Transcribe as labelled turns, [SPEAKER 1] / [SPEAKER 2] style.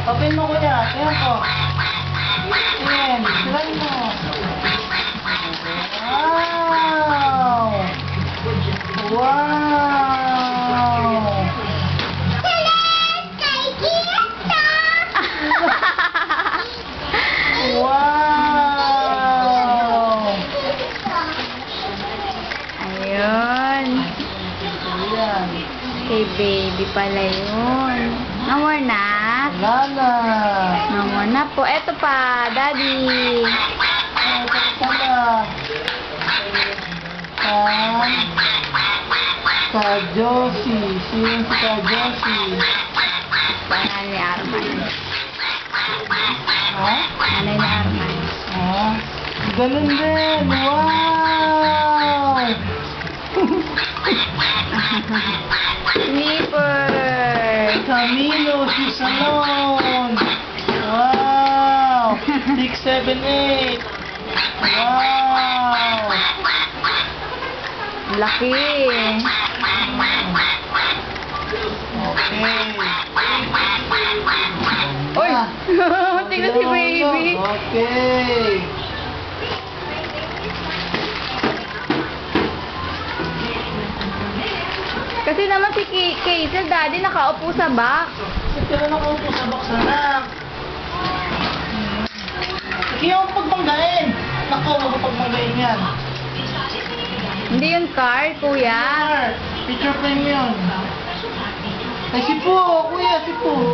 [SPEAKER 1] Open mo kuya. Ayan po. Ayan. Silan mo. Wow! Wow! Wow!
[SPEAKER 2] Ayun.
[SPEAKER 1] Ayan.
[SPEAKER 2] Kay baby pala yun. No more na?
[SPEAKER 1] Wala na.
[SPEAKER 2] No more na po. Eto pa, daddy.
[SPEAKER 1] Ito na. Ka Josie. Sino si Ka Josie?
[SPEAKER 2] Pangalan ni Arman.
[SPEAKER 1] Ha?
[SPEAKER 2] Nanay ni Arman.
[SPEAKER 1] Ha? Ganun din. Wow!
[SPEAKER 2] Sleeper.
[SPEAKER 1] Camino si Salon. Wow! 6, 7, 8. Wow!
[SPEAKER 2] Laki.
[SPEAKER 1] Okay.
[SPEAKER 2] Uy! Tingnan si baby.
[SPEAKER 1] Okay.
[SPEAKER 2] Kasi naman si Kaisel, daddy, nakaupo sa box.
[SPEAKER 1] Ito na nakaupo sa box na. Sige yung pagbanggain. Naku, magpagbanggain yan.
[SPEAKER 2] Hindi yun car, kuya.
[SPEAKER 1] Picture frame yun. Ay, si Po, kuya, si Po.